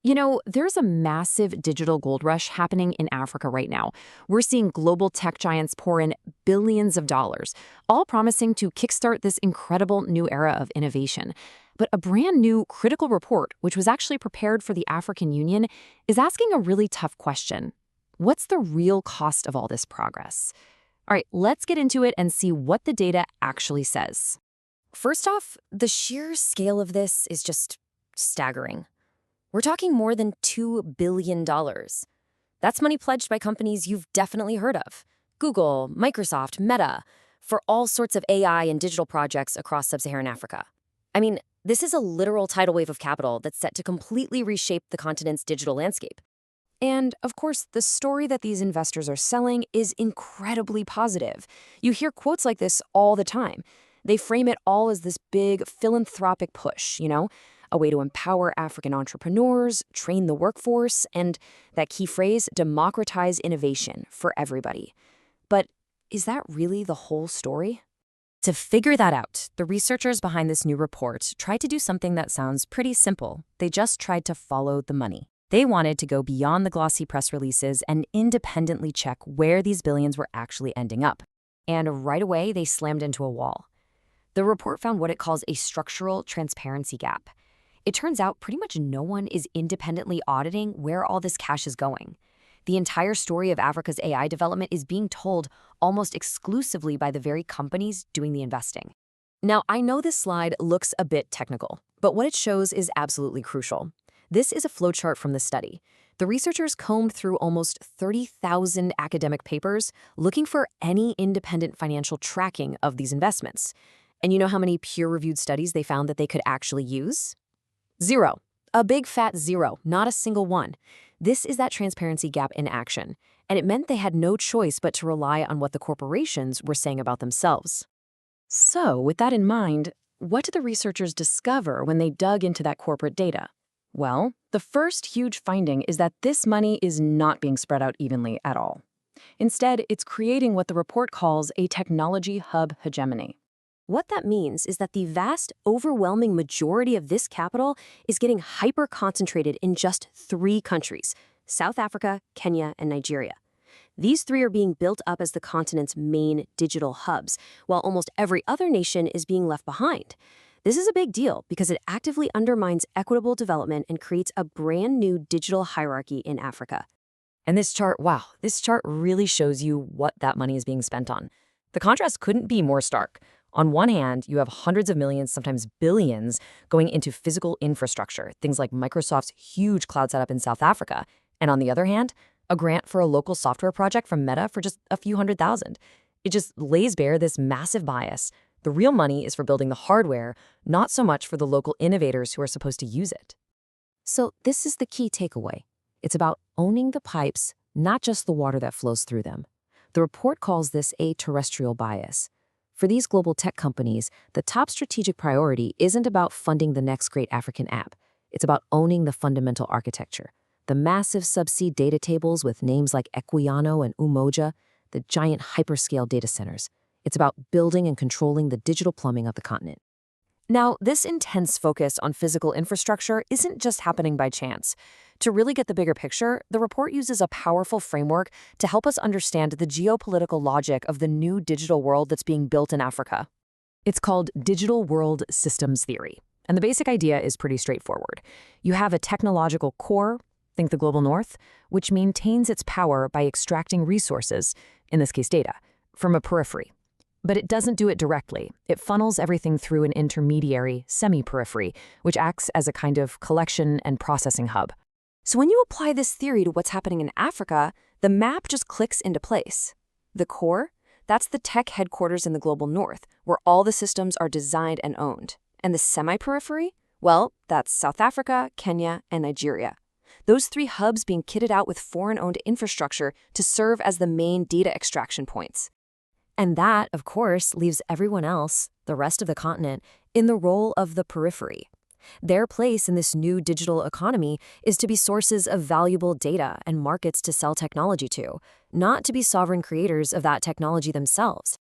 There's a massive digital gold rush happening in Africa right now. We're seeing global tech giants pour in billions of dollars, all promising to kickstart this incredible new era of innovation. But a brand new critical report, which was actually prepared for the African Union, is asking a really tough question. What's the real cost of all this progress? All right, let's get into it and see what the data actually says. First off, the sheer scale of this is just staggering. We're talking more than $2 billion. That's money pledged by companies you've definitely heard of. Google, Microsoft, Meta, for all sorts of AI and digital projects across Sub-Saharan Africa. I mean, this is a literal tidal wave of capital that's set to completely reshape the continent's digital landscape. And, of course, the story that these investors are selling is incredibly positive. You hear quotes like this all the time. They frame it all as this big philanthropic push, a way to empower African entrepreneurs, train the workforce, and that key phrase, democratize innovation for everybody. But is that really the whole story? To figure that out, the researchers behind this new report tried to do something that sounds pretty simple. They just tried to follow the money. They wanted to go beyond the glossy press releases and independently check where these billions were actually ending up. And right away, they slammed into a wall. The report found what it calls a structural transparency gap. It turns out pretty much no one is independently auditing where all this cash is going. The entire story of Africa's AI development is being told almost exclusively by the very companies doing the investing. Now, I know this slide looks a bit technical, but what it shows is absolutely crucial. This is a flowchart from the study. The researchers combed through almost 30,000 academic papers looking for any independent financial tracking of these investments. And you know how many peer-reviewed studies they found that they could actually use? 0. A big fat 0, not a single one. This is that transparency gap in action, and it meant they had no choice but to rely on what the corporations were saying about themselves. So, with that in mind, what did the researchers discover when they dug into that corporate data? Well, the first huge finding is that this money is not being spread out evenly at all. Instead, it's creating what the report calls a technology hub hegemony. What that means is that the vast, overwhelming majority of this capital is getting hyper-concentrated in just 3 countries: South Africa, Kenya, and Nigeria. These 3 are being built up as the continent's main digital hubs, while almost every other nation is being left behind. This is a big deal because it actively undermines equitable development and creates a brand new digital hierarchy in Africa. And this chart really shows you what that money is being spent on. The contrast couldn't be more stark. On one hand, you have hundreds of millions, sometimes billions, going into physical infrastructure, things like Microsoft's huge cloud setup in South Africa. And on the other hand, a grant for a local software project from Meta for just a few $100,000. It just lays bare this massive bias. The real money is for building the hardware, not so much for the local innovators who are supposed to use it. So this is the key takeaway. It's about owning the pipes, not just the water that flows through them. The report calls this a terrestrial bias. For these global tech companies, the top strategic priority isn't about funding the next great African app. It's about owning the fundamental architecture. The massive subsea data tables with names like Equiano and Umoja, the giant hyperscale data centers. It's about building and controlling the digital plumbing of the continent. Now, this intense focus on physical infrastructure isn't just happening by chance. To really get the bigger picture, the report uses a powerful framework to help us understand the geopolitical logic of the new digital world that's being built in Africa. It's called Digital World Systems Theory, and the basic idea is pretty straightforward. You have a technological core, think the global north, which maintains its power by extracting resources, in this case data, from a periphery. But it doesn't do it directly. It funnels everything through an intermediary, semi-periphery, which acts as a kind of collection and processing hub. So when you apply this theory to what's happening in Africa, the map just clicks into place. The core, that's the tech headquarters in the global north, where all the systems are designed and owned. And the semi-periphery? Well, that's South Africa, Kenya, and Nigeria. Those 3 hubs being kitted out with foreign-owned infrastructure to serve as the main data extraction points. And that, of course, leaves everyone else, the rest of the continent, in the role of the periphery. Their place in this new digital economy is to be sources of valuable data and markets to sell technology to, not to be sovereign creators of that technology themselves.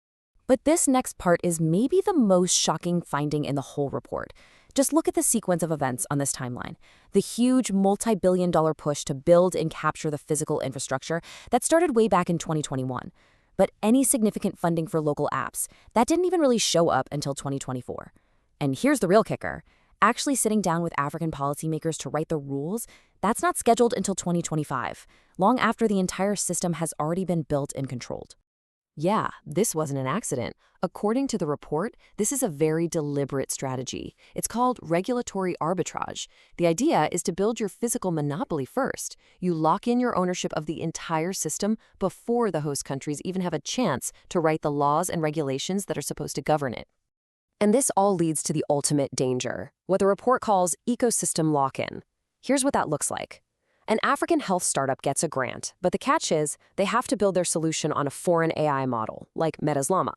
But this next part is maybe the most shocking finding in the whole report. Just look at the sequence of events on this timeline. The huge multi-billion-dollar push to build and capture the physical infrastructure that started way back in 2021. But any significant funding for local apps, that didn't even really show up until 2024. And here's the real kicker. Actually sitting down with African policymakers to write the rules, that's not scheduled until 2025, long after the entire system has already been built and controlled. Yeah, this wasn't an accident. According to the report, this is a very deliberate strategy. It's called regulatory arbitrage. The idea is to build your physical monopoly first. You lock in your ownership of the entire system before the host countries even have a chance to write the laws and regulations that are supposed to govern it. And this all leads to the ultimate danger, what the report calls ecosystem lock-in. Here's what that looks like. An African health startup gets a grant, but the catch is they have to build their solution on a foreign AI model, like Meta's Llama.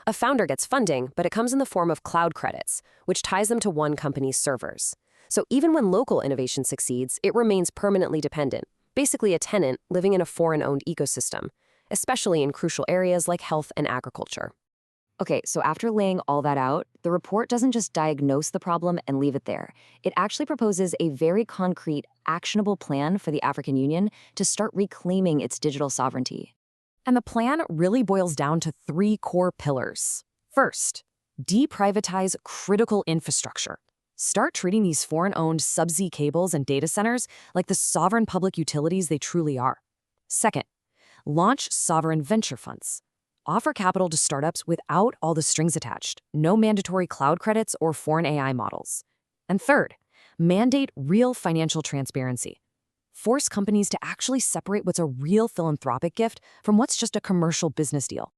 A founder gets funding, but it comes in the form of cloud credits, which ties them to one company's servers. So even when local innovation succeeds, it remains permanently dependent, basically a tenant living in a foreign-owned ecosystem, especially in crucial areas like health and agriculture. Okay, so after laying all that out, the report doesn't just diagnose the problem and leave it there. It actually proposes a very concrete, actionable plan for the African Union to start reclaiming its digital sovereignty. And the plan really boils down to 3 core pillars. First, deprivatize critical infrastructure. Start treating these foreign-owned subsea cables and data centers like the sovereign public utilities they truly are. Second, launch sovereign venture funds. Offer capital to startups without all the strings attached, no mandatory cloud credits or foreign AI models. And third, mandate real financial transparency. Force companies to actually separate what's a real philanthropic gift from what's just a commercial business deal.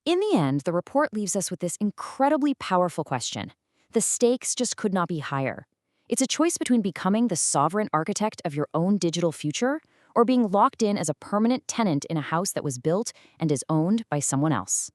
In the end, the report leaves us with this incredibly powerful question. The stakes just could not be higher. It's a choice between becoming the sovereign architect of your own digital future or being locked in as a permanent tenant in a house that was built and is owned by someone else.